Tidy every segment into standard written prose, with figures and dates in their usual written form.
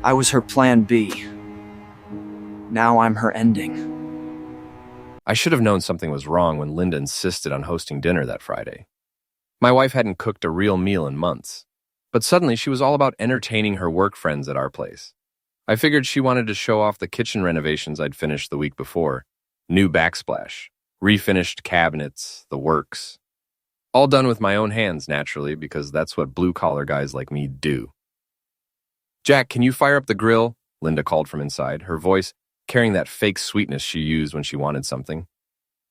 I was her plan B. Now I'm her ending. I should have known something was wrong when Linda insisted on hosting dinner that Friday. My wife hadn't cooked a real meal in months, but suddenly she was all about entertaining her work friends at our place. I figured she wanted to show off the kitchen renovations I'd finished the week before. New backsplash, refinished cabinets, the works. All done with my own hands, naturally, because that's what blue-collar guys like me do. "Jack, can you fire up the grill?" Linda called from inside, her voice carrying that fake sweetness she used when she wanted something.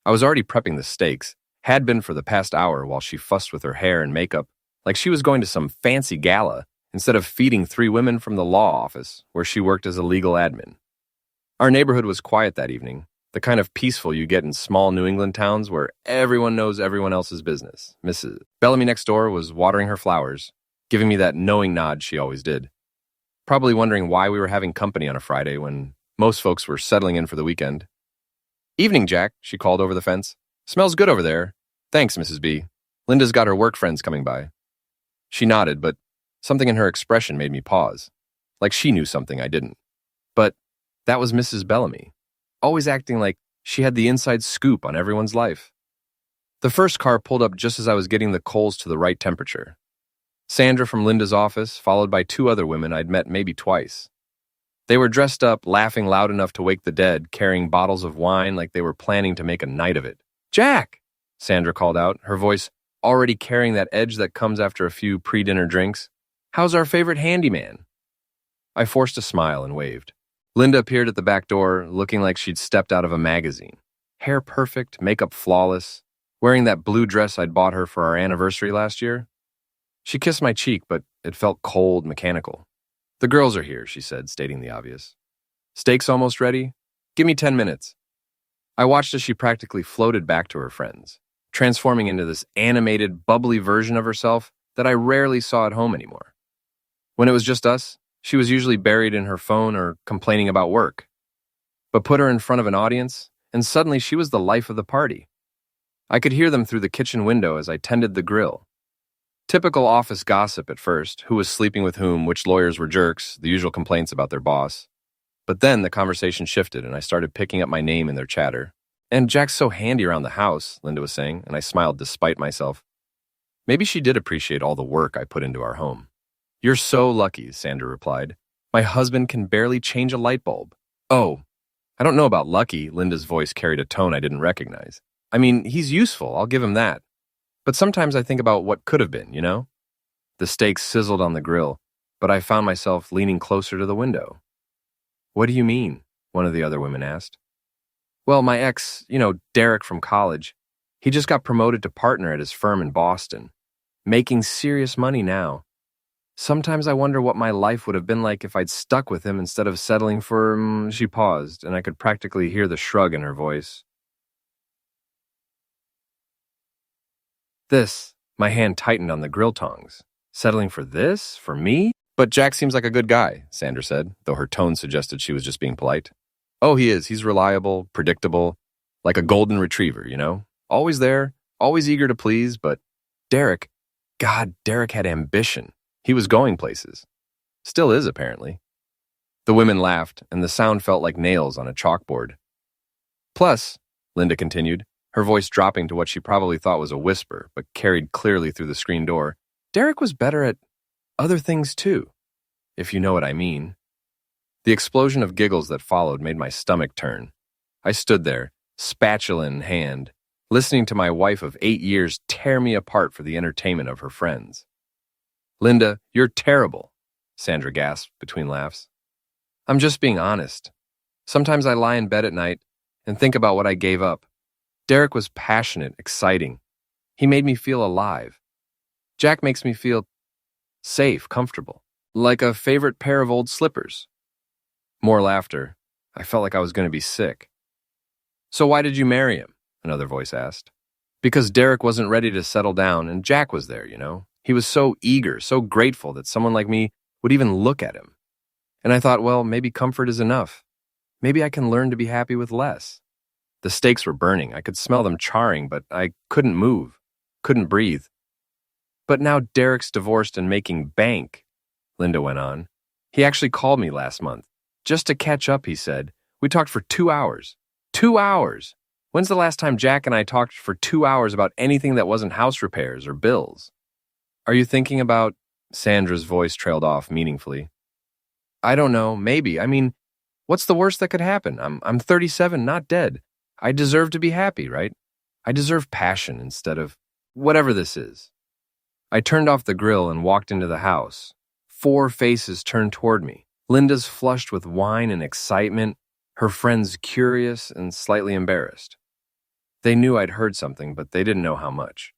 I was already prepping the steaks, had been for the past hour while she fussed with her hair and makeup, like she was going to some fancy gala instead of feeding 3 women from the law office where she worked as a legal admin. Our neighborhood was quiet that evening, the kind of peaceful you get in small New England towns where everyone knows everyone else's business. Mrs. Bellamy next door was watering her flowers, giving me that knowing nod she always did. Probably wondering why we were having company on a Friday when most folks were settling in for the weekend. "Evening, Jack," she called over the fence. "Smells good over there." "Thanks, Mrs. B. Linda's got her work friends coming by." She nodded, but something in her expression made me pause, like she knew something I didn't. But that was Mrs. Bellamy, always acting like she had the inside scoop on everyone's life. The first car pulled up just as I was getting the coals to the right temperature. Sandra from Linda's office, followed by 2 other women I'd met maybe twice. They were dressed up, laughing loud enough to wake the dead, carrying bottles of wine like they were planning to make a night of it. "Jack!" Sandra called out, her voice already carrying that edge that comes after a few pre-dinner drinks. "How's our favorite handyman?" I forced a smile and waved. Linda appeared at the back door, looking like she'd stepped out of a magazine. Hair perfect, makeup flawless, wearing that blue dress I'd bought her for our anniversary last year. She kissed my cheek, but it felt cold, mechanical. "The girls are here," she said, stating the obvious. "Steak's almost ready? Give me 10 minutes. I watched as she practically floated back to her friends, transforming into this animated, bubbly version of herself that I rarely saw at home anymore. When it was just us, she was usually buried in her phone or complaining about work. But put her in front of an audience, and suddenly she was the life of the party. I could hear them through the kitchen window as I tended the grill. Typical office gossip at first, who was sleeping with whom, which lawyers were jerks, the usual complaints about their boss. But then the conversation shifted and I started picking up my name in their chatter. "And Jack's so handy around the house," Linda was saying, and I smiled despite myself. Maybe she did appreciate all the work I put into our home. "You're so lucky," Sandra replied. "My husband can barely change a light bulb." "Oh, I don't know about lucky," Linda's voice carried a tone I didn't recognize. "I mean, he's useful, I'll give him that. But sometimes I think about what could have been, you know?" The steaks sizzled on the grill, but I found myself leaning closer to the window. "What do you mean?" one of the other women asked. "Well, my ex, Derek from college, he just got promoted to partner at his firm in Boston, making serious money now. Sometimes I wonder what my life would have been like if I'd stuck with him instead of settling for..." She paused, and I could practically hear the shrug in her voice. My hand tightened on the grill tongs. "Settling for this? For me? But Jack seems like a good guy," Sandra said, though her tone suggested she was just being polite. "Oh, he is. He's reliable, predictable, like a golden retriever, Always there, always eager to please, but Derek had ambition. He was going places. Still is, apparently." The women laughed, and the sound felt like nails on a chalkboard. "Plus," Linda continued, her voice dropping to what she probably thought was a whisper, but carried clearly through the screen door, "Derek was better at other things too, if you know what I mean." The explosion of giggles that followed made my stomach turn. I stood there, spatula in hand, listening to my wife of 8 years tear me apart for the entertainment of her friends. "Linda, you're terrible," Sandra gasped between laughs. "I'm just being honest. Sometimes I lie in bed at night and think about what I gave up. Derek was passionate, exciting. He made me feel alive. Jack makes me feel safe, comfortable, like a favorite pair of old slippers." More laughter. I felt like I was going to be sick. "So why did you marry him?" another voice asked. "Because Derek wasn't ready to settle down and Jack was there, He was so eager, so grateful that someone like me would even look at him. And I thought, well, maybe comfort is enough. Maybe I can learn to be happy with less." The steaks were burning. I could smell them charring, but I couldn't move, couldn't breathe. "But now Derek's divorced and making bank," Linda went on. He actually called me last month. Just to catch up, he said. We talked for 2 hours. 2 hours! When's the last time Jack and I talked for 2 hours about anything that wasn't house repairs or bills? Are you thinking about... Sandra's voice trailed off meaningfully. I don't know, maybe. I mean, what's the worst that could happen? I'm 37, not dead. I deserve to be happy, right? I deserve passion instead of whatever this is. I turned off the grill and walked into the house. 4 faces turned toward me. Linda's flushed with wine and excitement, her friends curious and slightly embarrassed. They knew I'd heard something, but they didn't know how much.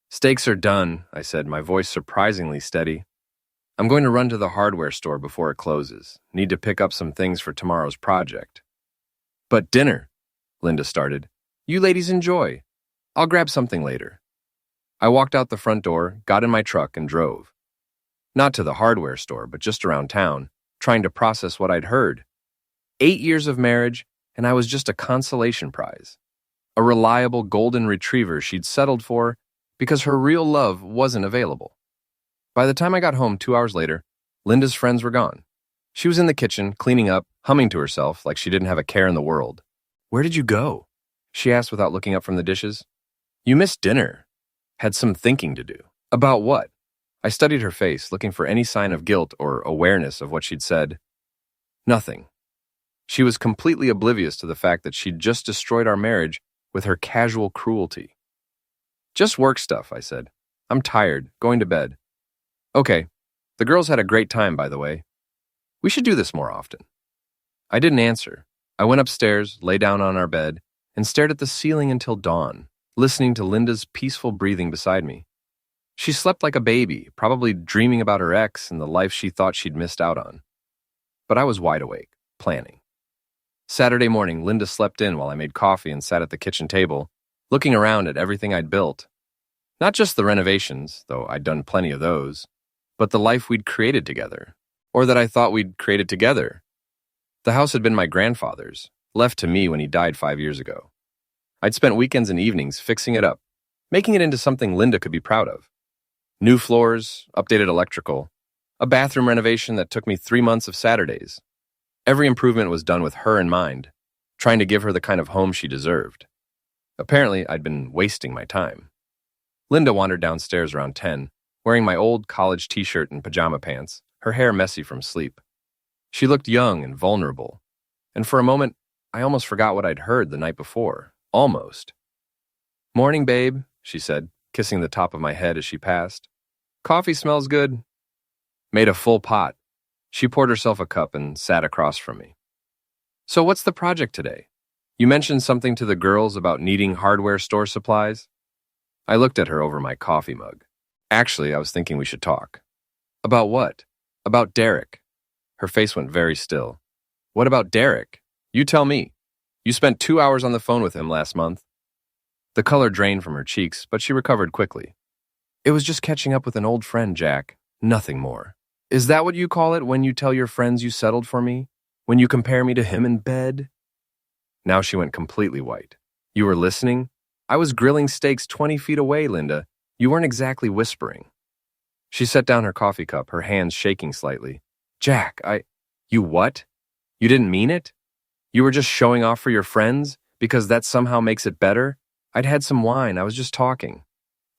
Steaks are done, I said, my voice surprisingly steady. I'm going to run to the hardware store before it closes. Need to pick up some things for tomorrow's project. But dinner, Linda started. You ladies enjoy. I'll grab something later. I walked out the front door, got in my truck, and drove. Not to the hardware store, but just around town, trying to process what I'd heard. 8 years of marriage, and I was just a consolation prize. A reliable golden retriever she'd settled for because her real love wasn't available. By the time I got home 2 hours later, Linda's friends were gone. She was in the kitchen, cleaning up, humming to herself like she didn't have a care in the world. Where did you go? She asked without looking up from the dishes. You missed dinner. Had some thinking to do. About what? I studied her face, looking for any sign of guilt or awareness of what she'd said. Nothing. She was completely oblivious to the fact that she'd just destroyed our marriage with her casual cruelty. Just work stuff, I said. I'm tired, going to bed. Okay. The girls had a great time, by the way. We should do this more often. I didn't answer. I went upstairs, lay down on our bed, and stared at the ceiling until dawn, listening to Linda's peaceful breathing beside me. She slept like a baby, probably dreaming about her ex and the life she thought she'd missed out on. But I was wide awake, planning. Saturday morning, Linda slept in while I made coffee and sat at the kitchen table, looking around at everything I'd built. Not just the renovations, though I'd done plenty of those, but the life we'd created together, or that I thought we'd created together. The house had been my grandfather's, left to me when he died 5 years ago. I'd spent weekends and evenings fixing it up, making it into something Linda could be proud of. New floors, updated electrical, a bathroom renovation that took me 3 months of Saturdays. Every improvement was done with her in mind, trying to give her the kind of home she deserved. Apparently, I'd been wasting my time. Linda wandered downstairs around 10, wearing my old college t-shirt and pajama pants, her hair messy from sleep. She looked young and vulnerable, and for a moment, I almost forgot what I'd heard the night before. Almost. Morning, babe, she said, kissing the top of my head as she passed. Coffee smells good. Made a full pot. She poured herself a cup and sat across from me. So what's the project today? You mentioned something to the girls about needing hardware store supplies? I looked at her over my coffee mug. Actually, I was thinking we should talk. About what? About Derek. Her face went very still. What about Derek? You tell me. You spent 2 hours on the phone with him last month. The color drained from her cheeks, but she recovered quickly. It was just catching up with an old friend, Jack. Nothing more. Is that what you call it when you tell your friends you settled for me? When you compare me to him in bed? Now she went completely white. You were listening? I was grilling steaks 20 feet away, Linda. You weren't exactly whispering. She set down her coffee cup, her hands shaking slightly. Jack, You what? You didn't mean it? You were just showing off for your friends because that somehow makes it better? I'd had some wine. I was just talking.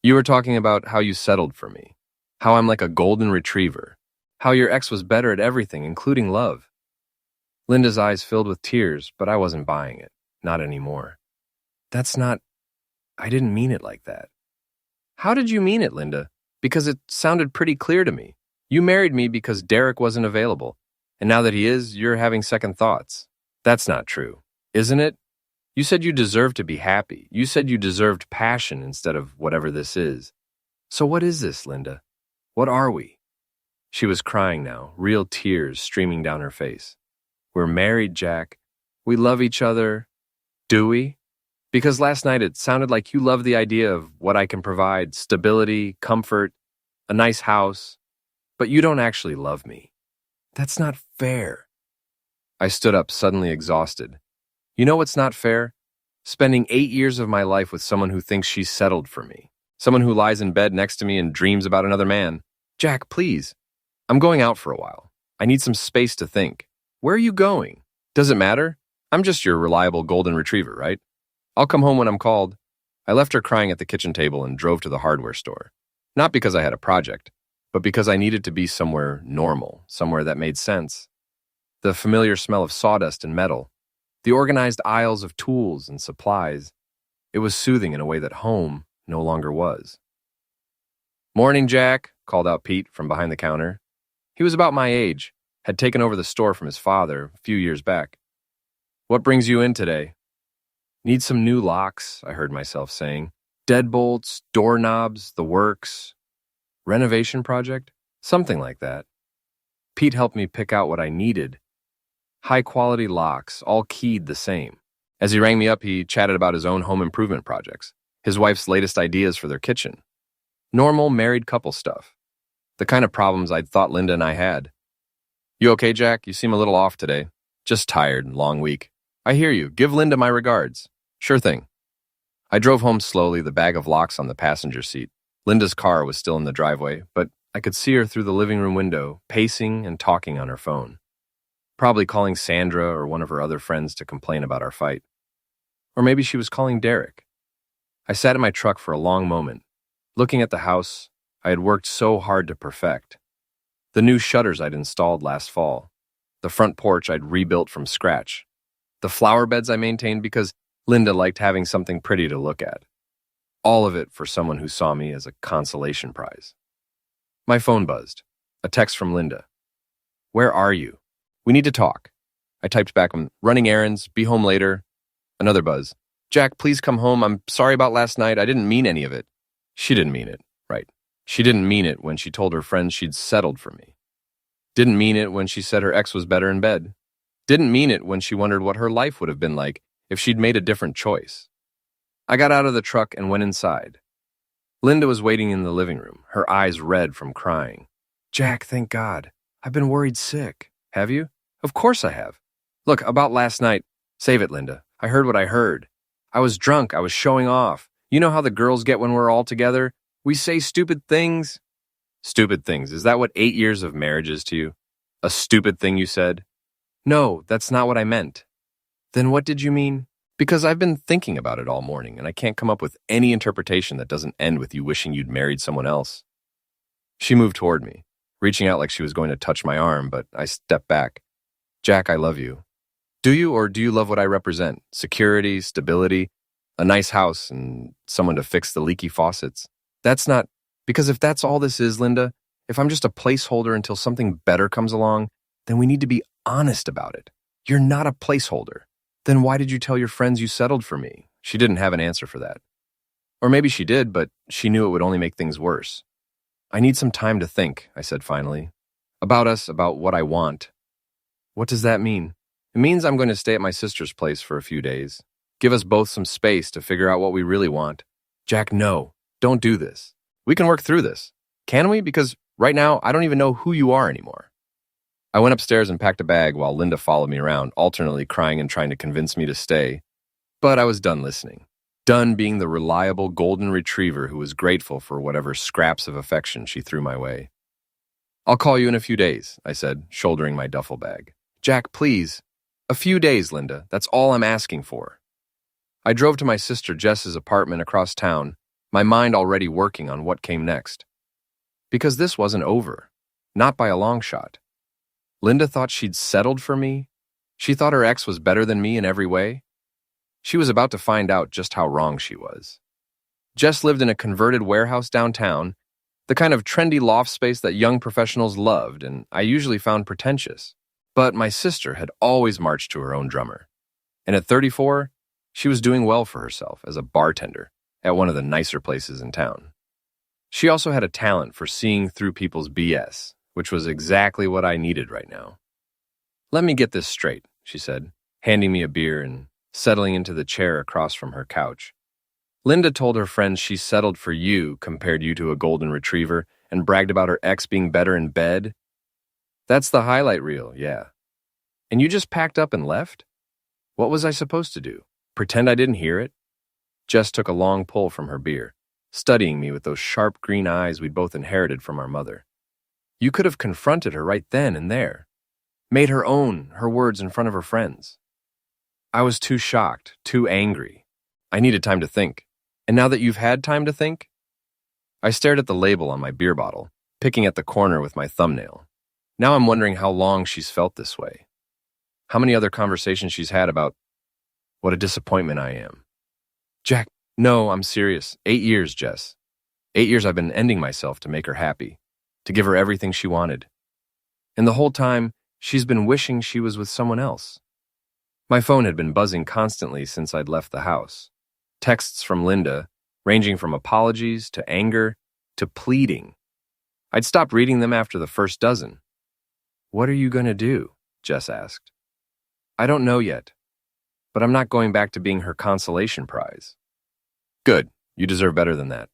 You were talking about how you settled for me. How I'm like a golden retriever. How your ex was better at everything, including love. Linda's eyes filled with tears, but I wasn't buying it. Not anymore. I didn't mean it like that. How did you mean it, Linda? Because it sounded pretty clear to me. You married me because Derek wasn't available. And now that he is, you're having second thoughts. That's not true, isn't it? You said you deserved to be happy. You said you deserved passion instead of whatever this is. So what is this, Linda? What are we? She was crying now, real tears streaming down her face. We're married, Jack. We love each other. Do we? Because last night it sounded like you love the idea of what I can provide, stability, comfort, a nice house, but you don't actually love me. That's not fair. I stood up, suddenly exhausted. You know what's not fair? Spending 8 years of my life with someone who thinks she's settled for me. Someone who lies in bed next to me and dreams about another man. Jack, please. I'm going out for a while. I need some space to think. Where are you going? Does it matter? I'm just your reliable golden retriever, right? I'll come home when I'm called. I left her crying at the kitchen table and drove to the hardware store. Not because I had a project, but because I needed to be somewhere normal, somewhere that made sense. The familiar smell of sawdust and metal, the organized aisles of tools and supplies. It was soothing in a way that home no longer was. "Morning, Jack," called out Pete from behind the counter. He was about my age, had taken over the store from his father a few years back. "What brings you in today?" "Need some new locks," I heard myself saying. "Deadbolts, doorknobs, the works. Renovation project? Something like that." Pete helped me pick out what I needed. High-quality locks, all keyed the same. As he rang me up, he chatted about his own home improvement projects, his wife's latest ideas for their kitchen. Normal married couple stuff. The kind of problems I'd thought Linda and I had. "You okay, Jack? You seem a little off today." "Just tired and long week." "I hear you. Give Linda my regards." "Sure thing." I drove home slowly, the bag of locks on the passenger seat. Linda's car was still in the driveway, but I could see her through the living room window, pacing and talking on her phone. Probably calling Sandra or one of her other friends to complain about our fight. Or maybe she was calling Derek. I sat in my truck for a long moment, looking at the house I had worked so hard to perfect. The new shutters I'd installed last fall. The front porch I'd rebuilt from scratch. The flower beds I maintained because Linda liked having something pretty to look at. All of it for someone who saw me as a consolation prize. My phone buzzed. A text from Linda. "Where are you? We need to talk." I typed back, "I'm running errands, be home later." Another buzz. "Jack, please come home. I'm sorry about last night. I didn't mean any of it." She didn't mean it, right? She didn't mean it when she told her friends she'd settled for me. Didn't mean it when she said her ex was better in bed. Didn't mean it when she wondered what her life would have been like if she'd made a different choice. I got out of the truck and went inside. Linda was waiting in the living room, her eyes red from crying. "Jack, thank God. I've been worried sick." "Have you?" "Of course I have." "Look, about last night." "Save it, Linda. I heard what I heard. I was drunk. I was showing off. You know how the girls get when we're all together? We say stupid things." "Stupid things. Is that what 8 years of marriage is to you? A stupid thing you said?" "No, that's not what I meant." "Then what did you mean?" "Because I've been thinking about it all morning, and I can't come up with any interpretation that doesn't end with you wishing you'd married someone else." She moved toward me, reaching out like she was going to touch my arm, but I stepped back. "Jack, I love you." "Do you, or do you love what I represent? Security, stability, a nice house, and someone to fix the leaky faucets?" "That's not... Because if that's all this is, Linda, if I'm just a placeholder until something better comes along, then we need to be honest about it. You're not a placeholder. Then why did you tell your friends you settled for me?" She didn't have an answer for that. Or maybe she did, but she knew it would only make things worse. "I need some time to think," I said finally. "About us, about what I want." "What does that mean?" "It means I'm going to stay at my sister's place for a few days. Give us both some space to figure out what we really want." "Jack, no. Don't do this. We can work through this. Can we? Because right now, I don't even know who you are anymore." I went upstairs and packed a bag while Linda followed me around, alternately crying and trying to convince me to stay. But I was done listening. Done being the reliable golden retriever who was grateful for whatever scraps of affection she threw my way. "I'll call you in a few days," I said, shouldering my duffel bag. "Jack, please." "A few days, Linda. That's all I'm asking for." I drove to my sister Jess's apartment across town, my mind already working on what came next. Because this wasn't over. Not by a long shot. Linda thought she'd settled for me. She thought her ex was better than me in every way. She was about to find out just how wrong she was. Jess lived in a converted warehouse downtown, the kind of trendy loft space that young professionals loved, and I usually found pretentious. But my sister had always marched to her own drummer. And at 34, she was doing well for herself as a bartender at one of the nicer places in town. She also had a talent for seeing through people's BS, which was exactly what I needed right now. "Let me get this straight," she said, handing me a beer and settling into the chair across from her couch. "Linda told her friends she settled for you, compared you to a golden retriever, and bragged about her ex being better in bed? That's the highlight reel, yeah. And you just packed up and left? What was I supposed to do? Pretend I didn't hear it?" Jess took a long pull from her beer, studying me with those sharp green eyes we'd both inherited from our mother. "You could have confronted her right then and there. made her own her words in front of her friends. I was too shocked, too angry. I needed time to think. And now that you've had time to think? I stared at the label on my beer bottle, picking at the corner with my thumbnail. Now I'm wondering how long she's felt this way. How many other conversations she's had about what a disappointment I am. Jack, no, I'm serious. 8 years, Jess. 8 years I've been ending myself to make her happy, to give her everything she wanted. And the whole time, she's been wishing she was with someone else. My phone had been buzzing constantly since I'd left the house. Texts from Linda, ranging from apologies to anger to pleading. I'd stopped reading them after the first dozen. What are you going to do? Jess asked. I don't know yet, but I'm not going back to being her consolation prize. Good, you deserve better than that.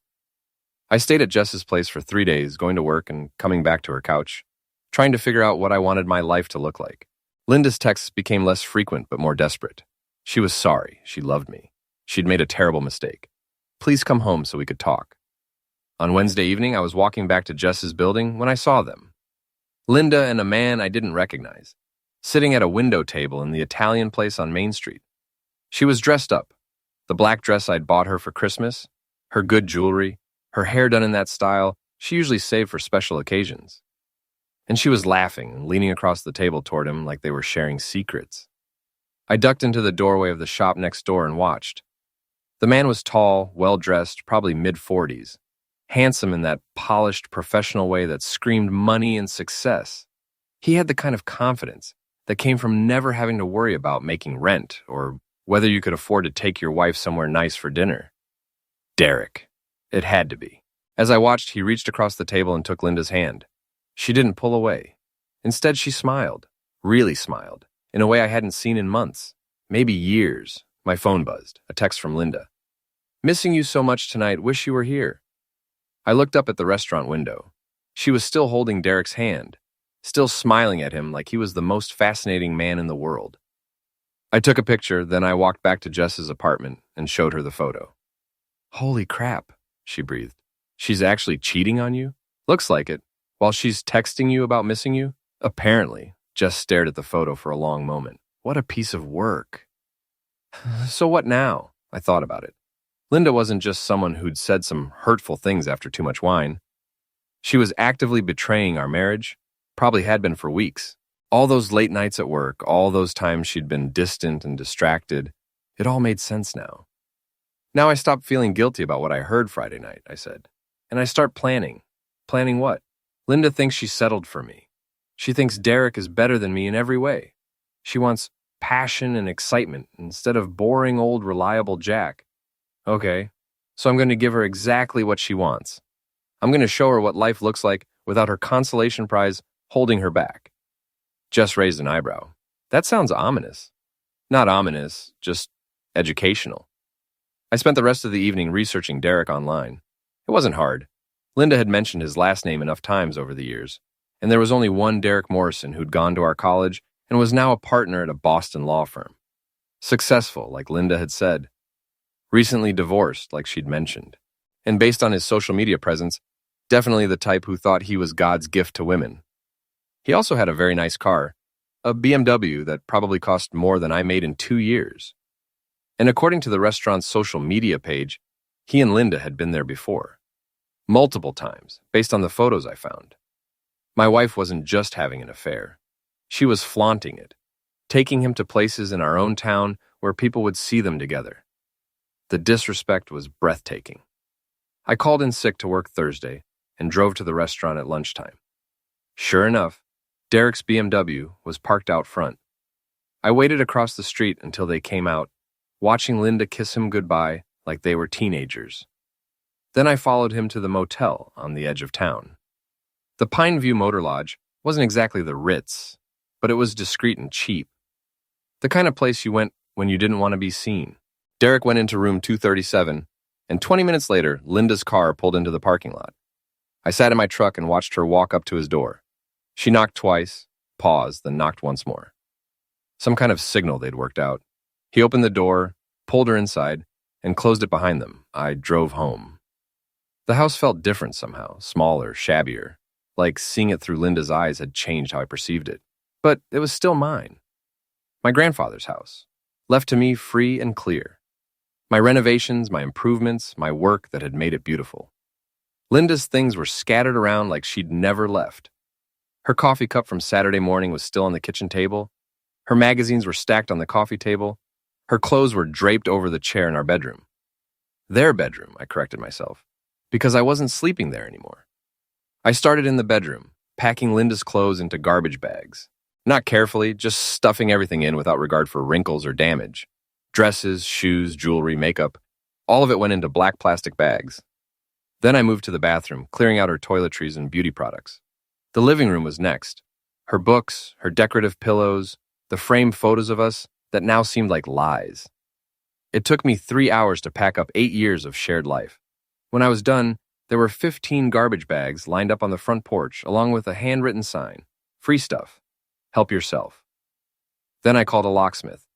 I stayed at Jess's place for 3 days, going to work and coming back to her couch, trying to figure out what I wanted my life to look like. Linda's texts became less frequent but more desperate. She was sorry. She loved me. She'd made a terrible mistake. Please come home so we could talk. On Wednesday evening, I was walking back to Jess's building when I saw them. Linda and a man I didn't recognize, sitting at a window table in the Italian place on Main Street. She was dressed up. The black dress I'd bought her for Christmas, her good jewelry, her hair done in that style she usually saved for special occasions. And she was laughing and leaning across the table toward him like they were sharing secrets. I ducked into the doorway of the shop next door and watched. The man was tall, well-dressed, probably mid-40s, handsome in that polished, professional way that screamed money and success. He had the kind of confidence that came from never having to worry about making rent or whether you could afford to take your wife somewhere nice for dinner. Derek. It had to be. As I watched, he reached across the table and took Linda's hand. She didn't pull away. Instead, she smiled, really smiled, in a way I hadn't seen in months, maybe years. My phone buzzed, a text from Linda. Missing you so much tonight, wish you were here. I looked up at the restaurant window. She was still holding Derek's hand, still smiling at him like he was the most fascinating man in the world. I took a picture, then I walked back to Jess's apartment and showed her the photo. Holy crap, she breathed. She's actually cheating on you? Looks like it. While she's texting you about missing you? Apparently. Jess stared at the photo for a long moment. What a piece of work. So what now? I thought about it. Linda wasn't just someone who'd said some hurtful things after too much wine. She was actively betraying our marriage, probably had been for weeks. All those late nights at work, all those times she'd been distant and distracted, it all made sense now. Now I stopped feeling guilty about what I heard Friday night, I said. And I start planning. Planning what? Linda thinks she's settled for me. She thinks Derek is better than me in every way. She wants passion and excitement instead of boring old reliable Jack. Okay, so I'm going to give her exactly what she wants. I'm going to show her what life looks like without her consolation prize holding her back. Jess raised an eyebrow. That sounds ominous. Not ominous, just educational. I spent the rest of the evening researching Derek online. It wasn't hard. Linda had mentioned his last name enough times over the years, and there was only one Derek Morrison who'd gone to our college and was now a partner at a Boston law firm. Successful, like Linda had said. Recently divorced, like she'd mentioned. And based on his social media presence, definitely the type who thought he was God's gift to women. He also had a very nice car, a BMW that probably cost more than I made in 2 years. And according to the restaurant's social media page, he and Linda had been there before. Multiple times, based on the photos I found. My wife wasn't just having an affair. She was flaunting it, taking him to places in our own town where people would see them together. The disrespect was breathtaking. I called in sick to work Thursday and drove to the restaurant at lunchtime. Sure enough, Derek's BMW was parked out front. I waited across the street until they came out, watching Linda kiss him goodbye like they were teenagers. Then I followed him to the motel on the edge of town. The Pine View Motor Lodge wasn't exactly the Ritz, but it was discreet and cheap. The kind of place you went when you didn't want to be seen. Derek went into room 237, and 20 minutes later, Linda's car pulled into the parking lot. I sat in my truck and watched her walk up to his door. She knocked twice, paused, then knocked once more. Some kind of signal they'd worked out. He opened the door, pulled her inside, and closed it behind them. I drove home. The house felt different somehow, smaller, shabbier, like seeing it through Linda's eyes had changed how I perceived it. But it was still mine. My grandfather's house, left to me free and clear. My renovations, my improvements, my work that had made it beautiful. Linda's things were scattered around like she'd never left. Her coffee cup from Saturday morning was still on the kitchen table. Her magazines were stacked on the coffee table. Her clothes were draped over the chair in our bedroom. Their bedroom, I corrected myself, because I wasn't sleeping there anymore. I started in the bedroom, packing Linda's clothes into garbage bags. Not carefully, just stuffing everything in without regard for wrinkles or damage. Dresses, shoes, jewelry, makeup, all of it went into black plastic bags. Then I moved to the bathroom, clearing out her toiletries and beauty products. The living room was next. Her books, her decorative pillows, the framed photos of us that now seemed like lies. It took me 3 hours to pack up 8 years of shared life. When I was done, there were 15 garbage bags lined up on the front porch, along with a handwritten sign. Free stuff. Help yourself. Then I called a locksmith.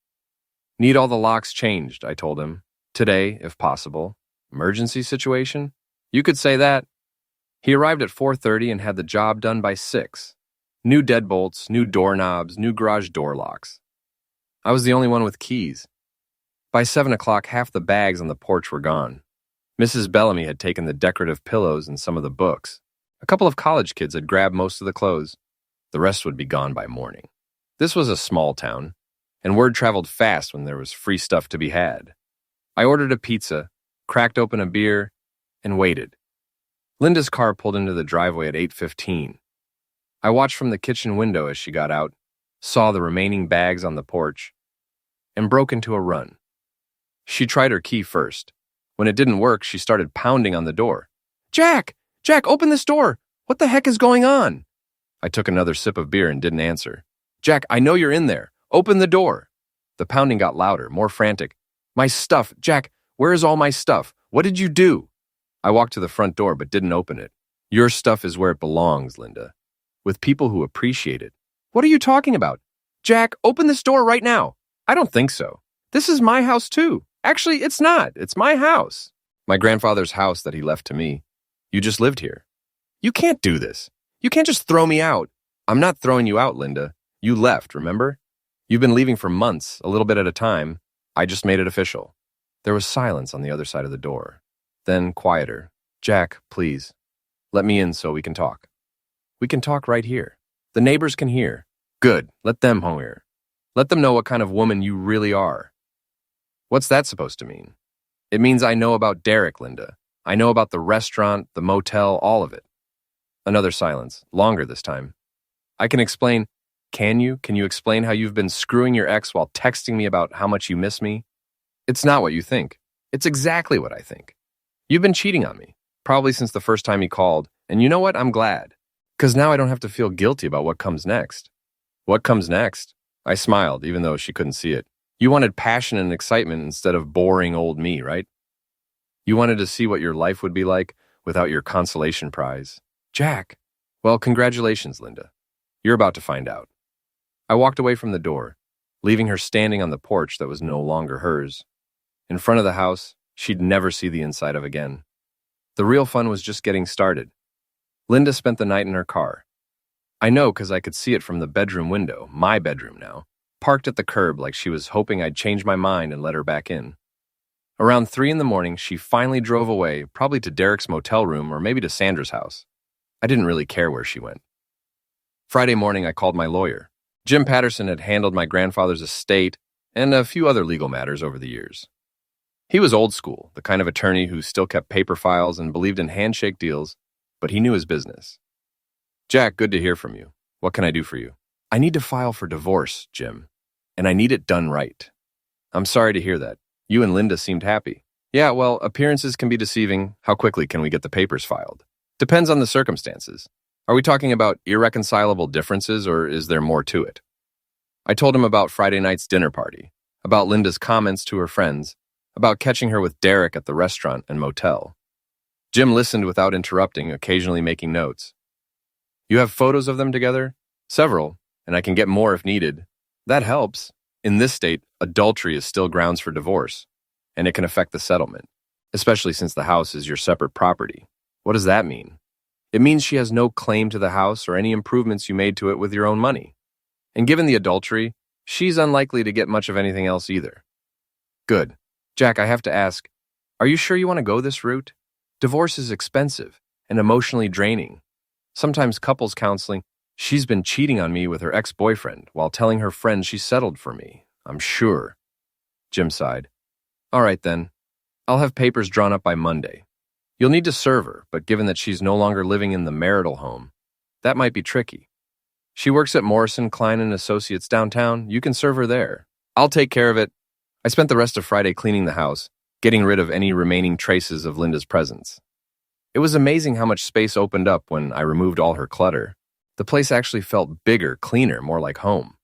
Need all the locks changed, I told him. Today, if possible. Emergency situation? You could say that. He arrived at 4:30 and had the job done by 6. New deadbolts, new doorknobs, new garage door locks. I was the only one with keys. By 7 o'clock, half the bags on the porch were gone. Mrs. Bellamy had taken the decorative pillows and some of the books. A couple of college kids had grabbed most of the clothes. The rest would be gone by morning. This was a small town, and word traveled fast when there was free stuff to be had. I ordered a pizza, cracked open a beer, and waited. Linda's car pulled into the driveway at 8:15. I watched from the kitchen window as she got out, saw the remaining bags on the porch, and broke into a run. She tried her key first. When it didn't work, she started pounding on the door. Jack! Jack, open this door! What the heck is going on? I took another sip of beer and didn't answer. Jack, I know you're in there. Open the door. The pounding got louder, more frantic. My stuff. Jack, where is all my stuff? What did you do? I walked to the front door but didn't open it. Your stuff is where it belongs, Linda. With people who appreciate it. What are you talking about? Jack, open this door right now. I don't think so. This is my house too. Actually, it's not. It's my house. My grandfather's house that he left to me. You just lived here. You can't do this. You can't just throw me out. I'm not throwing you out, Linda. You left, remember? You've been leaving for months, a little bit at a time. I just made it official. There was silence on the other side of the door. Then quieter. Jack, please. Let me in so we can talk. We can talk right here. The neighbors can hear. Good. Let them hear. Let them know what kind of woman you really are. What's that supposed to mean? It means I know about Derek, Linda. I know about the restaurant, the motel, all of it. Another silence, longer this time. I can explain. Can you? Can you explain how you've been screwing your ex while texting me about how much you miss me? It's not what you think. It's exactly what I think. You've been cheating on me, probably since the first time you called, and you know what? I'm glad. Because now I don't have to feel guilty about what comes next. What comes next? I smiled, even though she couldn't see it. You wanted passion and excitement instead of boring old me, right? You wanted to see what your life would be like without your consolation prize. Jack. Well, congratulations, Linda. You're about to find out. I walked away from the door, leaving her standing on the porch that was no longer hers. In front of the house, she'd never see the inside of again. The real fun was just getting started. Linda spent the night in her car. I know because I could see it from the bedroom window, my bedroom now, parked at the curb like she was hoping I'd change my mind and let her back in. Around 3 in the morning, she finally drove away, probably to Derek's motel room or maybe to Sandra's house. I didn't really care where she went. Friday morning, I called my lawyer. Jim Patterson had handled my grandfather's estate and a few other legal matters over the years. He was old school, the kind of attorney who still kept paper files and believed in handshake deals, but he knew his business. Jack, good to hear from you. What can I do for you? I need to file for divorce, Jim, and I need it done right. I'm sorry to hear that. You and Linda seemed happy. Yeah, well, appearances can be deceiving. How quickly can we get the papers filed? Depends on the circumstances. Are we talking about irreconcilable differences, or is there more to it? I told him about Friday night's dinner party, about Linda's comments to her friends, about catching her with Derek at the restaurant and motel. Jim listened without interrupting, occasionally making notes. You have photos of them together? Several, and I can get more if needed. That helps. In this state, adultery is still grounds for divorce, and it can affect the settlement, especially since the house is your separate property. What does that mean? It means she has no claim to the house or any improvements you made to it with your own money. And given the adultery, she's unlikely to get much of anything else either. Good. Jack, I have to ask, are you sure you want to go this route? Divorce is expensive and emotionally draining. Sometimes couples counseling, she's been cheating on me with her ex-boyfriend while telling her friends she settled for me, I'm sure. Jim sighed. All right then. I'll have papers drawn up by Monday. You'll need to serve her, but given that she's no longer living in the marital home, that might be tricky. She works at Morrison, Klein & Associates downtown. You can serve her there. I'll take care of it. I spent the rest of Friday cleaning the house, getting rid of any remaining traces of Linda's presence. It was amazing how much space opened up when I removed all her clutter. The place actually felt bigger, cleaner, more like home.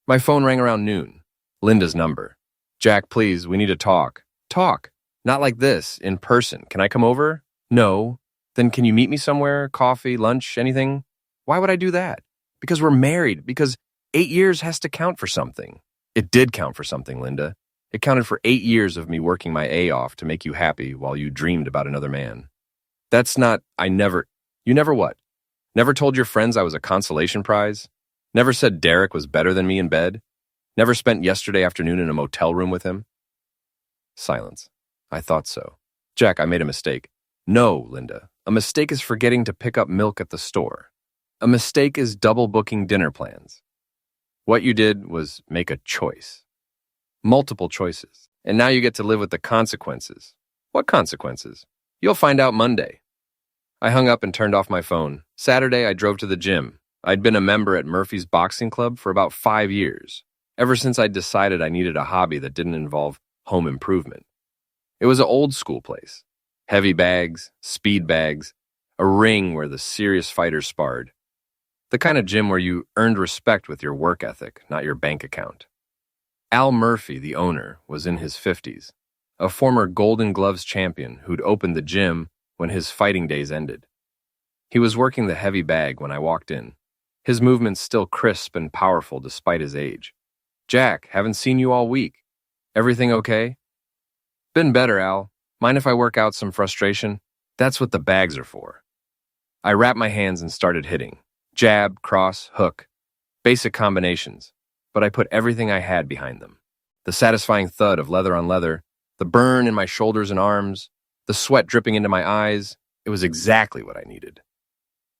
My phone rang around noon. Linda's number. Jack, please, we need to talk. Talk. Not like this, in person. Can I come over? No. Then can you meet me somewhere? Coffee, lunch, anything? Why would I do that? Because we're married. Because 8 years has to count for something. It did count for something, Linda. It counted for 8 years of me working my A off to make you happy while you dreamed about another man. That's not, You never what? Never told your friends I was a consolation prize? Never said Derek was better than me in bed? Never spent yesterday afternoon in a motel room with him? Silence. I thought so. Jack, I made a mistake. No, Linda. A mistake is forgetting to pick up milk at the store. A mistake is double booking dinner plans. What you did was make a choice. Multiple choices. And now you get to live with the consequences. What consequences? You'll find out Monday. I hung up and turned off my phone. Saturday, I drove to the gym. I'd been a member at Murphy's Boxing Club for about 5 years, ever since I'd decided I needed a hobby that didn't involve home improvement. It was an old school place. Heavy bags, speed bags, a ring where the serious fighters sparred. The kind of gym where you earned respect with your work ethic, not your bank account. Al Murphy, the owner, was in his 50s, a former Golden Gloves champion who'd opened the gym when his fighting days ended. He was working the heavy bag when I walked in, his movements still crisp and powerful despite his age. Jack, haven't seen you all week. Everything okay? Been better, Al. Mind if I work out some frustration? That's what the bags are for. I wrapped my hands and started hitting. Jab, cross, hook. Basic combinations. But I put everything I had behind them. The satisfying thud of leather on leather, the burn in my shoulders and arms, the sweat dripping into my eyes. It was exactly what I needed.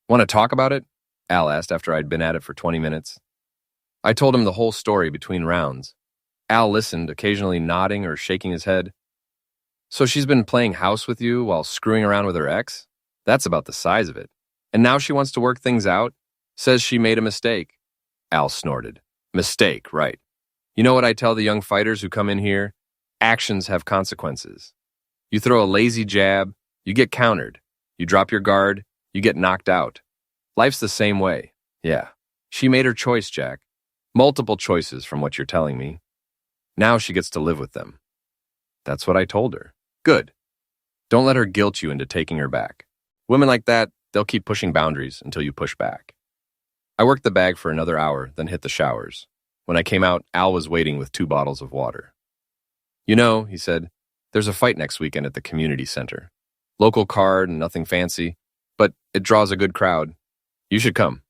Want to talk about it? Al asked after I'd been at it for 20 minutes. I told him the whole story between rounds. Al listened, occasionally nodding or shaking his head. So she's been playing house with you while screwing around with her ex? That's about the size of it. And now she wants to work things out? Says she made a mistake. Al snorted. Mistake, right. You know what I tell the young fighters who come in here? Actions have consequences. You throw a lazy jab, you get countered. You drop your guard, you get knocked out. Life's the same way. Yeah. She made her choice, Jack. Multiple choices from what you're telling me. Now she gets to live with them. That's what I told her. Good. Don't let her guilt you into taking her back. Women like that, they'll keep pushing boundaries until you push back. I worked the bag for another hour, then hit the showers. When I came out, Al was waiting with 2 bottles of water. You know, he said, there's a fight next weekend at the community center. Local card and nothing fancy, but it draws a good crowd. You should come.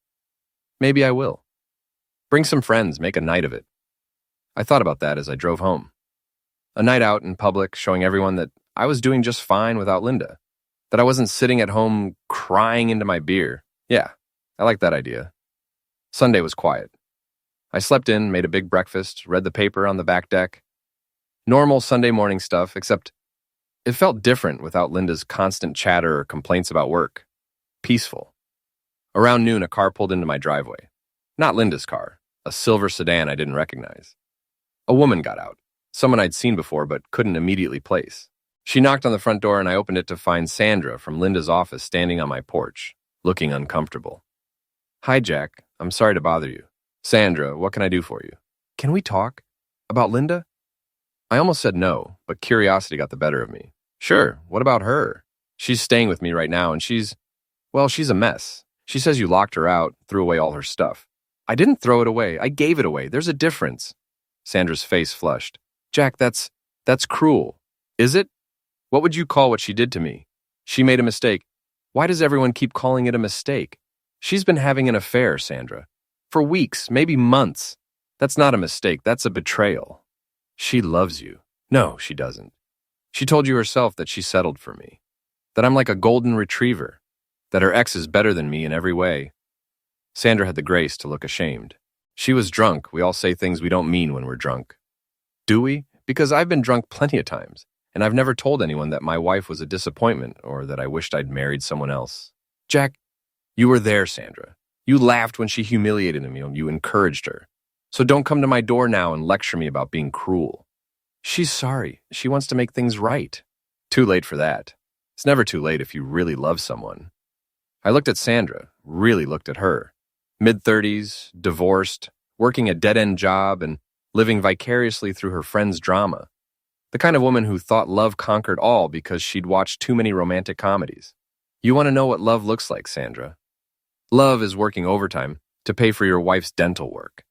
Maybe I will. Bring some friends, make a night of it. I thought about that as I drove home. A night out in public showing everyone that I was doing just fine without Linda. That I wasn't sitting at home crying into my beer. Yeah, I like that idea. Sunday was quiet. I slept in, made a big breakfast, read the paper on the back deck. Normal Sunday morning stuff, except it felt different without Linda's constant chatter or complaints about work. Peaceful. Around noon, a car pulled into my driveway. Not Linda's car, a silver sedan I didn't recognize. A woman got out, someone I'd seen before but couldn't immediately place. She knocked on the front door and I opened it to find Sandra from Linda's office standing on my porch, looking uncomfortable. Hi, Jack. I'm sorry to bother you. Sandra, what can I do for you? Can we talk? About Linda? I almost said no, but curiosity got the better of me. Sure, what about her? She's staying with me right now and she's a mess. She says you locked her out, threw away all her stuff. I didn't throw it away. I gave it away. There's a difference. Sandra's face flushed. Jack, that's cruel. Is it? What would you call what she did to me? She made a mistake. Why does everyone keep calling it a mistake? She's been having an affair, Sandra. For weeks, maybe months. That's not a mistake, that's a betrayal. She loves you. No, she doesn't. She told you herself that she settled for me. That I'm like a golden retriever. That her ex is better than me in every way. Sandra had the grace to look ashamed. She was drunk. We all say things we don't mean when we're drunk. Do we? Because I've been drunk plenty of times, and I've never told anyone that my wife was a disappointment or that I wished I'd married someone else. Jack, you were there, Sandra. You laughed when she humiliated me and you encouraged her. So don't come to my door now and lecture me about being cruel. She's sorry. She wants to make things right. Too late for that. It's never too late if you really love someone. I looked at Sandra, really looked at her. Mid-30s, divorced, working a dead-end job, and living vicariously through her friend's drama. The kind of woman who thought love conquered all because she'd watched too many romantic comedies. You want to know what love looks like, Sandra? Love is working overtime to pay for your wife's dental work.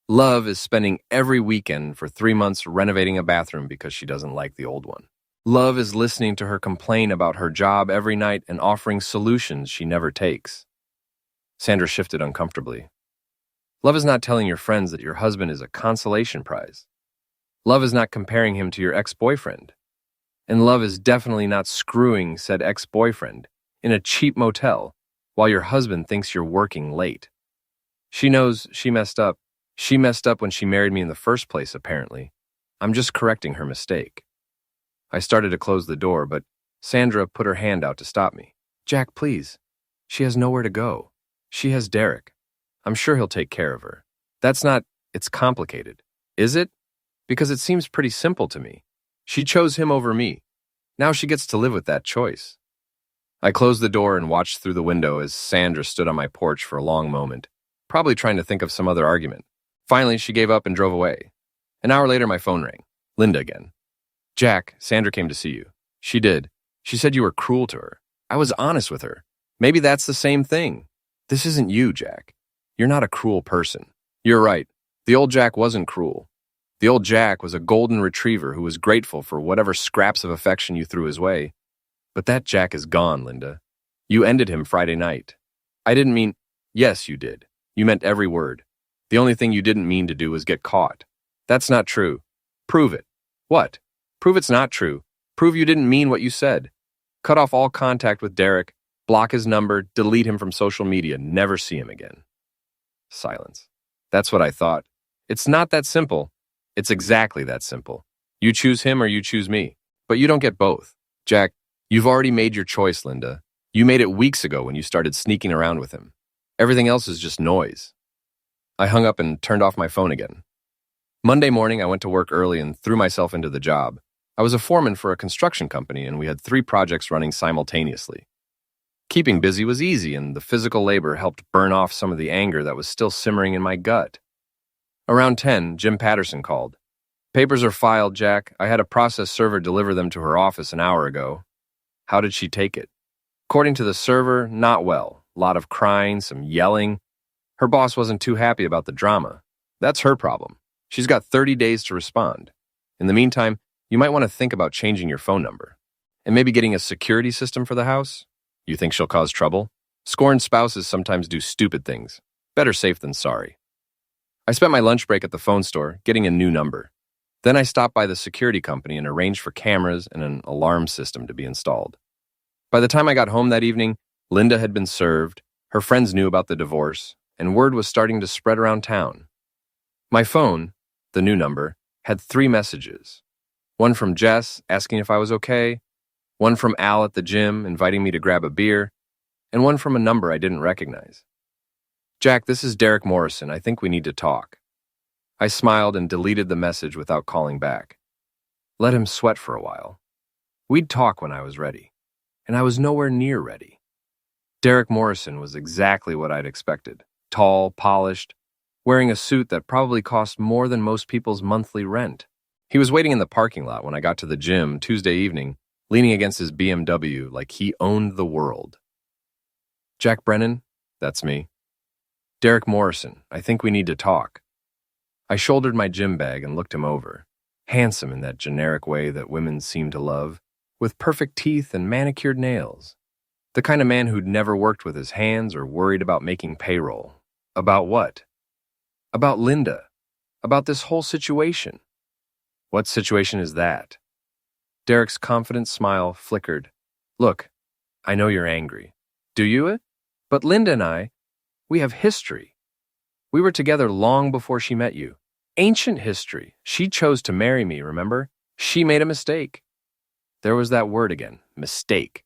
Love is spending every weekend for 3 months renovating a bathroom because she doesn't like the old one. Love is listening to her complain about her job every night and offering solutions she never takes. Sandra shifted uncomfortably. Love is not telling your friends that your husband is a consolation prize. Love is not comparing him to your ex-boyfriend. And love is definitely not screwing said ex-boyfriend in a cheap motel while your husband thinks you're working late. She knows she messed up. She messed up when she married me in the first place, apparently. I'm just correcting her mistake. I started to close the door, but Sandra put her hand out to stop me. Jack, please. She has nowhere to go. She has Derek. I'm sure he'll take care of her. It's complicated. Is it? Because it seems pretty simple to me. She chose him over me. Now she gets to live with that choice. I closed the door and watched through the window as Sandra stood on my porch for a long moment, probably trying to think of some other argument. Finally, she gave up and drove away. An hour later, my phone rang. Linda again. Jack, Sandra came to see you. She did. She said you were cruel to her. I was honest with her. Maybe that's the same thing. This isn't you, Jack. You're not a cruel person. You're right. The old Jack wasn't cruel. The old Jack was a golden retriever who was grateful for whatever scraps of affection you threw his way. But that Jack is gone, Linda. You ended him Friday night. I didn't mean... Yes, you did. You meant every word. The only thing you didn't mean to do was get caught. That's not true. Prove it. What? Prove it's not true. Prove you didn't mean what you said. Cut off all contact with Derek, block his number, delete him from social media, never see him again. Silence. That's what I thought. It's not that simple. It's exactly that simple. You choose him or you choose me. But you don't get both. Jack, you've already made your choice, Linda. You made it weeks ago when you started sneaking around with him. Everything else is just noise. I hung up and turned off my phone again. Monday morning, I went to work early and threw myself into the job. I was a foreman for a construction company, and we had 3 projects running simultaneously. Keeping busy was easy, and the physical labor helped burn off some of the anger that was still simmering in my gut. Around 10, Jim Patterson called. Papers are filed, Jack. I had a process server deliver them to her office an hour ago. How did she take it? According to the server, not well. A lot of crying, some yelling. Her boss wasn't too happy about the drama. That's her problem. She's got 30 days to respond. In the meantime, you might want to think about changing your phone number. And maybe getting a security system for the house? You think she'll cause trouble? Scorned spouses sometimes do stupid things. Better safe than sorry. I spent my lunch break at the phone store, getting a new number. Then I stopped by the security company and arranged for cameras and an alarm system to be installed. By the time I got home that evening, Linda had been served, her friends knew about the divorce, and word was starting to spread around town. My phone, the new number, had 3 messages. One from Jess, asking if I was okay, one from Al at the gym, inviting me to grab a beer, and one from a number I didn't recognize. Jack, this is Derek Morrison. I think we need to talk. I smiled and deleted the message without calling back. Let him sweat for a while. We'd talk when I was ready, and I was nowhere near ready. Derek Morrison was exactly what I'd expected. Tall, polished, wearing a suit that probably cost more than most people's monthly rent. He was waiting in the parking lot when I got to the gym Tuesday evening, leaning against his BMW like he owned the world. Jack Brennan, that's me. Derek Morrison, I think we need to talk. I shouldered my gym bag and looked him over, handsome in that generic way that women seem to love, with perfect teeth and manicured nails. The kind of man who'd never worked with his hands or worried about making payroll. About what? About Linda. About this whole situation. What situation is that? Derek's confident smile flickered. Look, I know you're angry. Do you? But Linda and I, we have history. We were together long before she met you. Ancient history. She chose to marry me, remember? She made a mistake. There was that word again, mistake.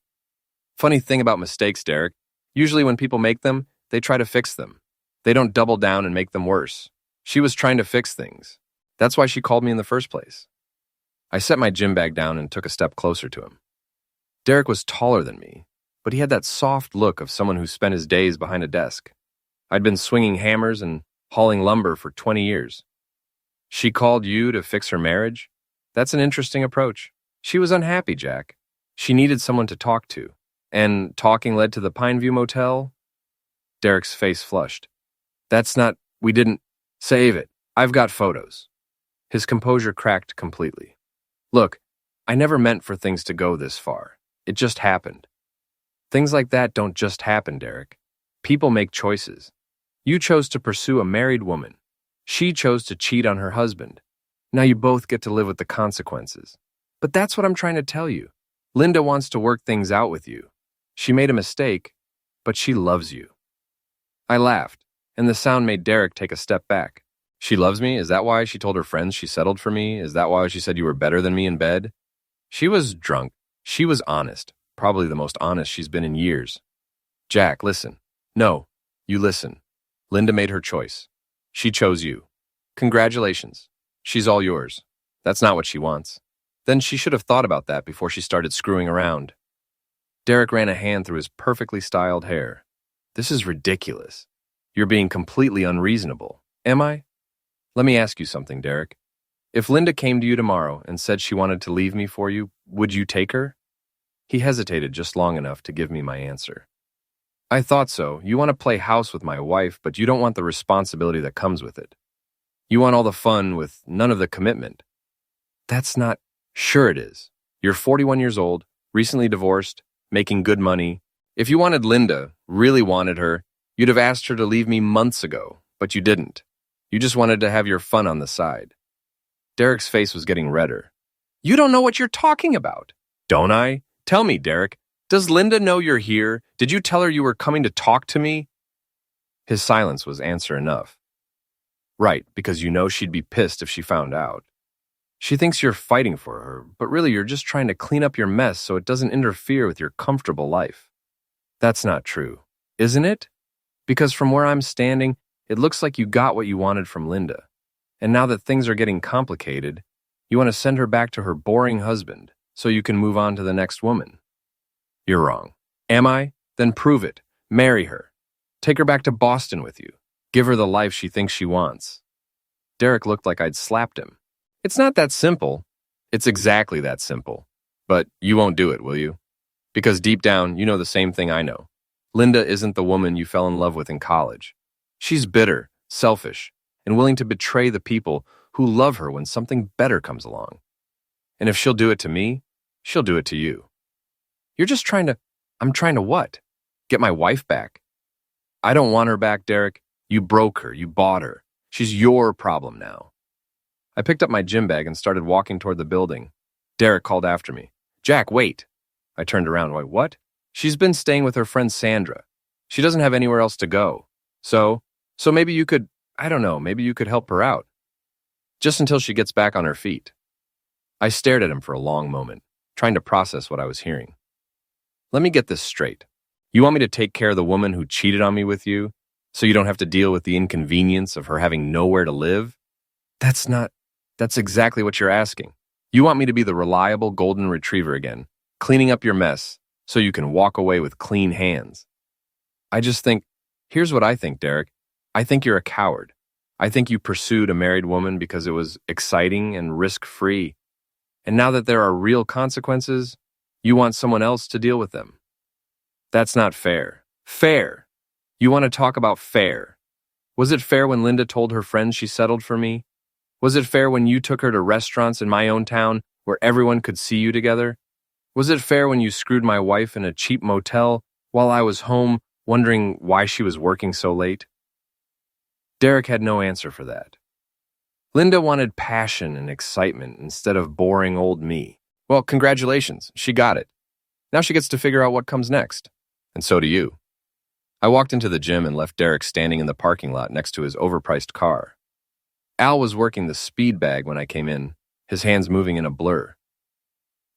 Funny thing about mistakes, Derek. Usually when people make them, they try to fix them. They don't double down and make them worse. She was trying to fix things. That's why she called me in the first place. I set my gym bag down and took a step closer to him. Derek was taller than me, but he had that soft look of someone who spent his days behind a desk. I'd been swinging hammers and hauling lumber for 20 years. She called you to fix her marriage? That's an interesting approach. She was unhappy, Jack. She needed someone to talk to. And talking led to the Pineview Motel? Derek's face flushed. We didn't. Save it. I've got photos. His composure cracked completely. Look, I never meant for things to go this far. It just happened. Things like that don't just happen, Derek. People make choices. You chose to pursue a married woman. She chose to cheat on her husband. Now you both get to live with the consequences. But that's what I'm trying to tell you. Linda wants to work things out with you. She made a mistake, but she loves you. I laughed, and the sound made Derek take a step back. She loves me? Is that why she told her friends she settled for me? Is that why she said you were better than me in bed? She was drunk. She was honest. Probably the most honest she's been in years. Jack, listen. No, you listen. Linda made her choice. She chose you. Congratulations. She's all yours. That's not what she wants. Then she should have thought about that before she started screwing around. Derek ran a hand through his perfectly styled hair. This is ridiculous. You're being completely unreasonable. Am I? Let me ask you something, Derek. If Linda came to you tomorrow and said she wanted to leave me for you, would you take her? He hesitated just long enough to give me my answer. I thought so. You want to play house with my wife, but you don't want the responsibility that comes with it. You want all the fun with none of the commitment. That's not... Sure it is. You're 41 years old, recently divorced, making good money. If you wanted Linda, really wanted her, you'd have asked her to leave me months ago, but you didn't. You just wanted to have your fun on the side. Derek's face was getting redder. You don't know what you're talking about. Don't I? Tell me, Derek. Does Linda know you're here? Did you tell her you were coming to talk to me? His silence was answer enough. Right, because you know she'd be pissed if she found out. She thinks you're fighting for her, but really you're just trying to clean up your mess so it doesn't interfere with your comfortable life. That's not true, isn't it? Because from where I'm standing, it looks like you got what you wanted from Linda. And now that things are getting complicated, you want to send her back to her boring husband so you can move on to the next woman. You're wrong. Am I? Then prove it. Marry her. Take her back to Boston with you. Give her the life she thinks she wants. Derek looked like I'd slapped him. It's not that simple. It's exactly that simple. But you won't do it, will you? Because deep down, you know the same thing I know. Linda isn't the woman you fell in love with in college. She's bitter, selfish, and willing to betray the people who love her when something better comes along. And if she'll do it to me, she'll do it to you. You're just I'm trying to what? Get my wife back. I don't want her back, Derek. You broke her. You bought her. She's your problem now. I picked up my gym bag and started walking toward the building. Derek called after me. Jack, wait. I turned around. Wait, what? She's been staying with her friend Sandra. She doesn't have anywhere else to go. So maybe you could, I don't know, maybe you could help her out. Just until she gets back on her feet. I stared at him for a long moment, trying to process what I was hearing. Let me get this straight. You want me to take care of the woman who cheated on me with you, so you don't have to deal with the inconvenience of her having nowhere to live? That's exactly what you're asking. You want me to be the reliable golden retriever again, cleaning up your mess so you can walk away with clean hands. Here's what I think, Derek. I think you're a coward. I think you pursued a married woman because it was exciting and risk-free. And now that there are real consequences, you want someone else to deal with them. That's not fair. Fair. You want to talk about fair. Was it fair when Linda told her friends she settled for me? Was it fair when you took her to restaurants in my own town where everyone could see you together? Was it fair when you screwed my wife in a cheap motel while I was home wondering why she was working so late? Derek had no answer for that. Linda wanted passion and excitement instead of boring old me. Well, congratulations, she got it. Now she gets to figure out what comes next. And so do you. I walked into the gym and left Derek standing in the parking lot next to his overpriced car. Al was working the speed bag when I came in, his hands moving in a blur.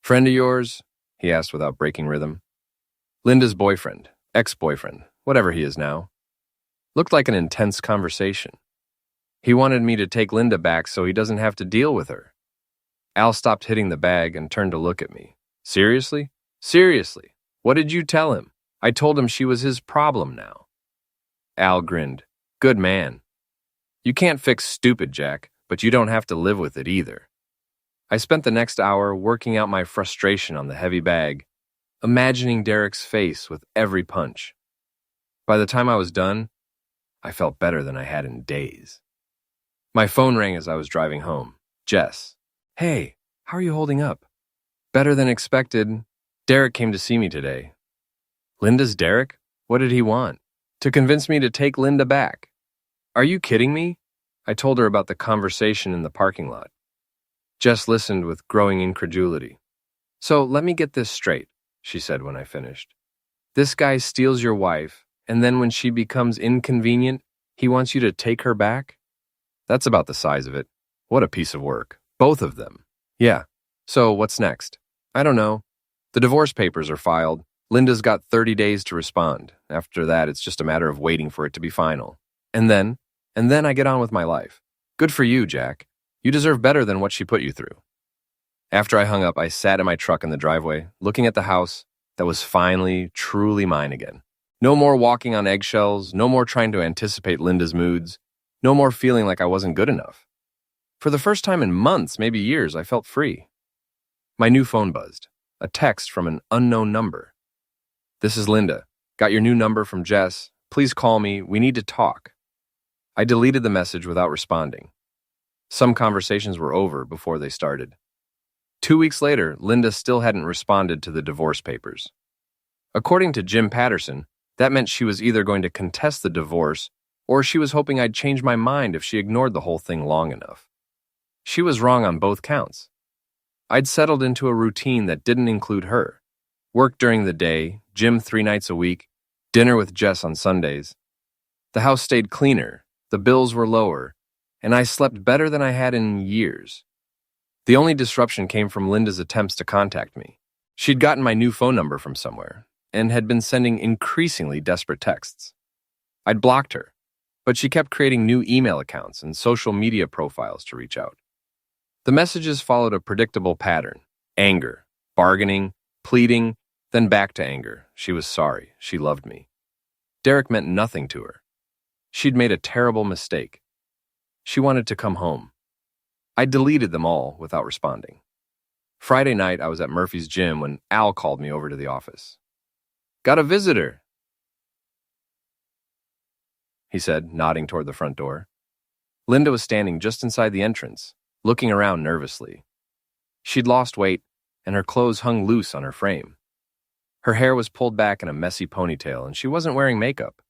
"Friend of yours?" he asked without breaking rhythm. "Linda's boyfriend, ex-boyfriend, whatever he is now." Looked like an intense conversation. He wanted me to take Linda back so he doesn't have to deal with her. Al stopped hitting the bag and turned to look at me. "Seriously? Seriously? What did you tell him?" "I told him she was his problem now." Al grinned. "Good man. You can't fix stupid, Jack, but you don't have to live with it either." I spent the next hour working out my frustration on the heavy bag, imagining Derek's face with every punch. By the time I was done, I felt better than I had in days. My phone rang as I was driving home. Jess. "Hey, how are you holding up?" "Better than expected. Derek came to see me today." "Linda's Derek? What did he want?" "To convince me to take Linda back." "Are you kidding me?" I told her about the conversation in the parking lot. Jess listened with growing incredulity. "So let me get this straight," she said when I finished. "This guy steals your wife, and then when she becomes inconvenient, he wants you to take her back?" That's about the size of it. What a piece of work. Both of them. "Yeah. So what's next?" "I don't know. The divorce papers are filed. Linda's got 30 days to respond. After that, it's just a matter of waiting for it to be final. And then I get on with my life." "Good for you, Jack. You deserve better than what she put you through." After I hung up, I sat in my truck in the driveway, looking at the house that was finally, truly mine again. No more walking on eggshells, no more trying to anticipate Linda's moods, no more feeling like I wasn't good enough. For the first time in months, maybe years, I felt free. My new phone buzzed. A text from an unknown number. "This is Linda. Got your new number from Jess. Please call me. We need to talk." I deleted the message without responding. Some conversations were over before they started. 2 weeks later, Linda still hadn't responded to the divorce papers. According to Jim Patterson, that meant she was either going to contest the divorce or she was hoping I'd change my mind if she ignored the whole thing long enough. She was wrong on both counts. I'd settled into a routine that didn't include her. Work during the day, gym 3 nights a week, dinner with Jess on Sundays. The house stayed cleaner, the bills were lower, and I slept better than I had in years. The only disruption came from Linda's attempts to contact me. She'd gotten my new phone number from somewhere and had been sending increasingly desperate texts. I'd blocked her, but she kept creating new email accounts and social media profiles to reach out. The messages followed a predictable pattern: anger, bargaining, pleading, then back to anger. She was sorry. She loved me. Derek meant nothing to her. She'd made a terrible mistake. She wanted to come home. I deleted them all without responding. Friday night, I was at Murphy's gym when Al called me over to the office. "Got a visitor," he said, nodding toward the front door. Linda was standing just inside the entrance, looking around nervously. She'd lost weight, and her clothes hung loose on her frame. Her hair was pulled back in a messy ponytail, and she wasn't wearing makeup.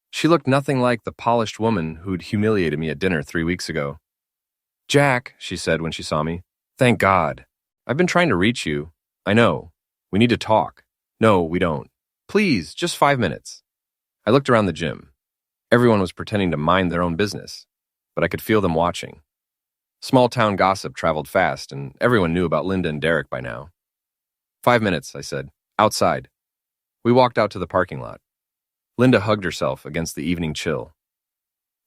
She looked nothing like the polished woman who'd humiliated me at dinner 3 weeks ago. "Jack," she said when she saw me, "thank God. I've been trying to reach you. I know. We need to talk." "No, we don't. Please, just 5 minutes." I looked around the gym. Everyone was pretending to mind their own business, but I could feel them watching. Small-town gossip traveled fast, and everyone knew about Linda and Derek by now. 5 minutes, I said. Outside. We walked out to the parking lot. Linda hugged herself against the evening chill.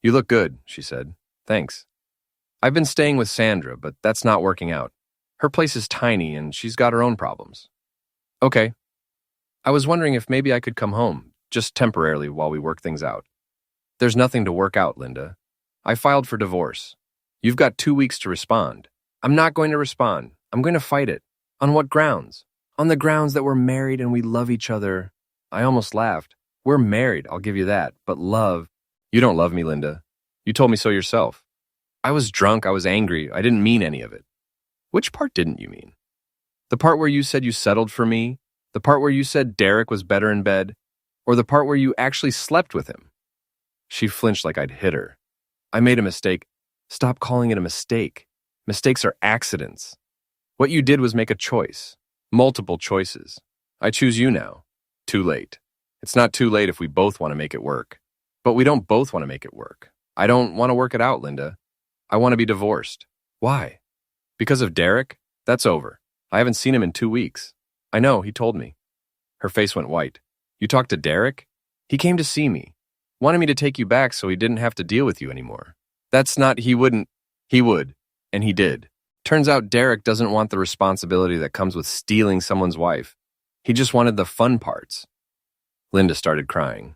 "You look good," she said. "Thanks. I've been staying with Sandra, but that's not working out. Her place is tiny, and she's got her own problems." "Okay. I was wondering if maybe I could come home, just temporarily while we work things out." "There's nothing to work out, Linda. I filed for divorce. You've got 2 weeks to respond." "I'm not going to respond. I'm going to fight it." "On what grounds?" "On the grounds that we're married and we love each other." I almost laughed. "We're married, I'll give you that, but love..." "You don't love me, Linda. You told me so yourself." "I was drunk, I was angry, I didn't mean any of it." "Which part didn't you mean? The part where you said you settled for me? The part where you said Derek was better in bed? Or the part where you actually slept with him?" She flinched like I'd hit her. I made a mistake. Stop calling it a mistake. Mistakes are accidents. What you did was make a choice. Multiple choices. I choose you now. Too late. It's not too late if we both want to make it work. But we don't both want to make it work. I don't want to work it out, Linda. I want to be divorced. Why? Because of Derek? That's over. I haven't seen him in 2 weeks. I know, he told me. Her face went white. You talked to Derek? He came to see me. Wanted me to take you back so he didn't have to deal with you anymore. That's not he wouldn't. He would. And he did. Turns out Derek doesn't want the responsibility that comes with stealing someone's wife. He just wanted the fun parts. Linda started crying.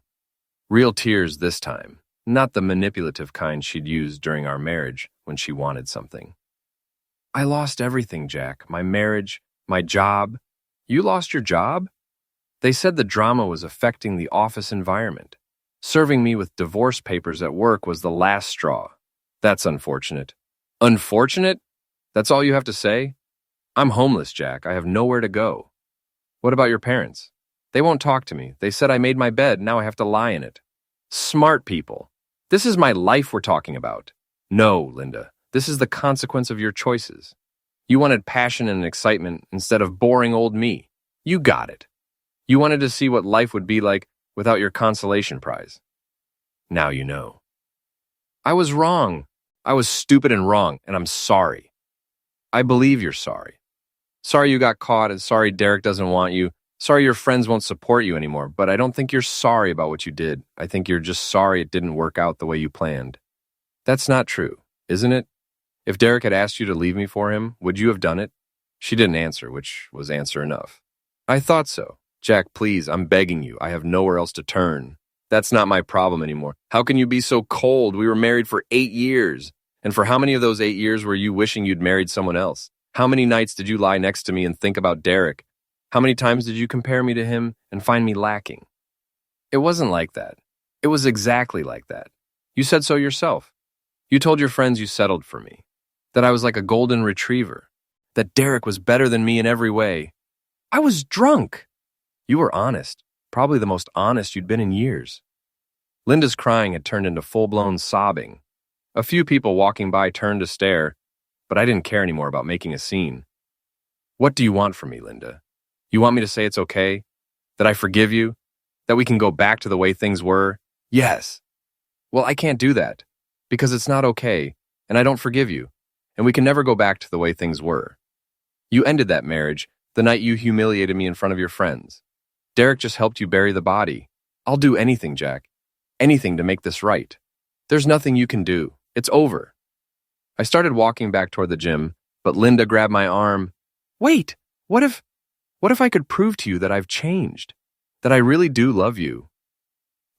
Real tears this time, not the manipulative kind she'd used during our marriage when she wanted something. I lost everything, Jack. My marriage, my job. You lost your job? They said the drama was affecting the office environment. Serving me with divorce papers at work was the last straw. That's unfortunate. Unfortunate? That's all you have to say? I'm homeless, Jack. I have nowhere to go. What about your parents? They won't talk to me. They said I made my bed, now I have to lie in it. Smart people. This is my life we're talking about. No, Linda. This is the consequence of your choices. You wanted passion and excitement instead of boring old me. You got it. You wanted to see what life would be like without your consolation prize. Now you know. I was wrong. I was stupid and wrong, and I'm sorry. I believe you're sorry. Sorry you got caught, and sorry Derek doesn't want you. Sorry your friends won't support you anymore, but I don't think you're sorry about what you did. I think you're just sorry it didn't work out the way you planned. That's not true, isn't it? If Derek had asked you to leave me for him, would you have done it? She didn't answer, which was answer enough. I thought so. Jack, please, I'm begging you. I have nowhere else to turn. That's not my problem anymore. How can you be so cold? We were married for 8 years. And for how many of those 8 years were you wishing you'd married someone else? How many nights did you lie next to me and think about Derek? How many times did you compare me to him and find me lacking? It wasn't like that. It was exactly like that. You said so yourself. You told your friends you settled for me. That I was like a golden retriever. That Derek was better than me in every way. I was drunk. You were honest. Probably the most honest you'd been in years. Linda's crying had turned into full-blown sobbing. A few people walking by turned to stare, but I didn't care anymore about making a scene. What do you want from me, Linda? You want me to say it's okay? That I forgive you? That we can go back to the way things were? Yes. Well, I can't do that, because it's not okay, and I don't forgive you, and we can never go back to the way things were. You ended that marriage the night you humiliated me in front of your friends. Derek just helped you bury the body. I'll do anything, Jack. Anything to make this right. There's nothing you can do. It's over. I started walking back toward the gym, but Linda grabbed my arm. Wait, what if I could prove to you that I've changed? That I really do love you?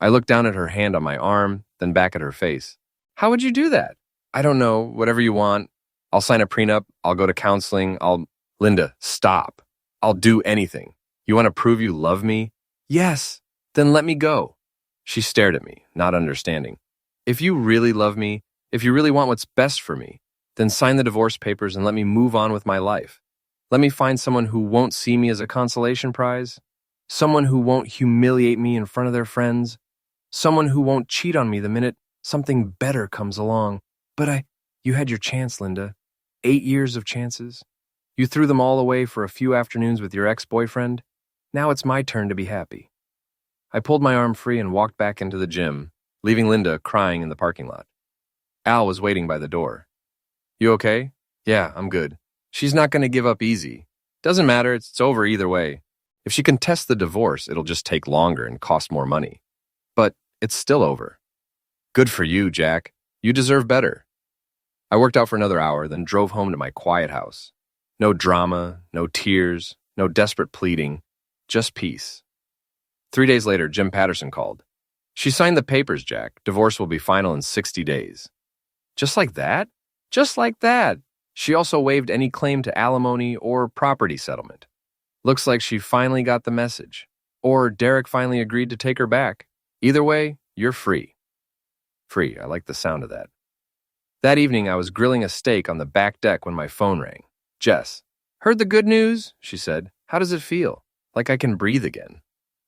I looked down at her hand on my arm, then back at her face. How would you do that? I don't know, whatever you want. I'll sign a prenup, I'll go to counseling, Linda, stop. I'll do anything. You want to prove you love me? Yes. Then let me go. She stared at me, not understanding. If you really love me, if you really want what's best for me, then sign the divorce papers and let me move on with my life. Let me find someone who won't see me as a consolation prize. Someone who won't humiliate me in front of their friends. Someone who won't cheat on me the minute something better comes along. But you had your chance, Linda. 8 years of chances. You threw them all away for a few afternoons with your ex-boyfriend. Now it's my turn to be happy. I pulled my arm free and walked back into the gym, leaving Linda crying in the parking lot. Al was waiting by the door. You okay? Yeah, I'm good. She's not going to give up easy. Doesn't matter, it's over either way. If she contests the divorce, it'll just take longer and cost more money. But it's still over. Good for you, Jack. You deserve better. I worked out for another hour, then drove home to my quiet house. No drama, no tears, no desperate pleading, just peace. 3 days later, Jim Patterson called. She signed the papers, Jack. Divorce will be final in 60 days. Just like that? Just like that. She also waived any claim to alimony or property settlement. Looks like she finally got the message. Or Derek finally agreed to take her back. Either way, you're free. Free, I like the sound of that. That evening, I was grilling a steak on the back deck when my phone rang. Jess. Heard the good news? She said. How does it feel? Like I can breathe again.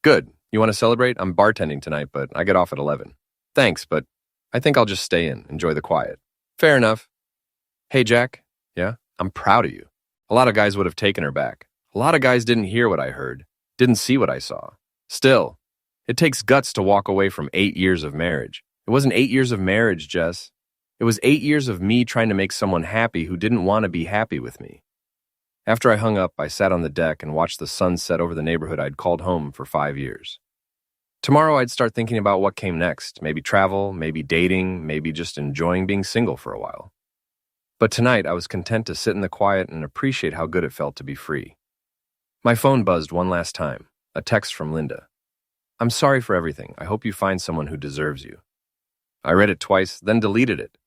Good. You want to celebrate? I'm bartending tonight, but I get off at 11. Thanks, but I think I'll just stay in, enjoy the quiet. Fair enough. Hey, Jack. Yeah, I'm proud of you. A lot of guys would have taken her back. A lot of guys didn't hear what I heard, didn't see what I saw. Still, it takes guts to walk away from 8 years of marriage. It wasn't 8 years of marriage, Jess. It was 8 years of me trying to make someone happy who didn't want to be happy with me. After I hung up, I sat on the deck and watched the sun set over the neighborhood I'd called home for 5 years. Tomorrow I'd start thinking about what came next. Maybe travel, maybe dating, maybe just enjoying being single for a while. But tonight I was content to sit in the quiet and appreciate how good it felt to be free. My phone buzzed one last time, a text from Linda. I'm sorry for everything. I hope you find someone who deserves you. I read it twice, then deleted it.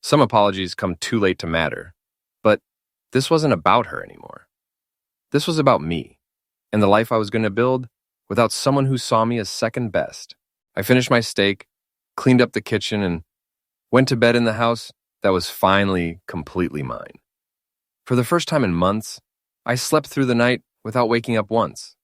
Some apologies come too late to matter, but this wasn't about her anymore. This was about me and the life I was going to build without someone who saw me as second best. I finished my steak, cleaned up the kitchen, and went to bed in the house that was finally completely mine. For the first time in months, I slept through the night without waking up once.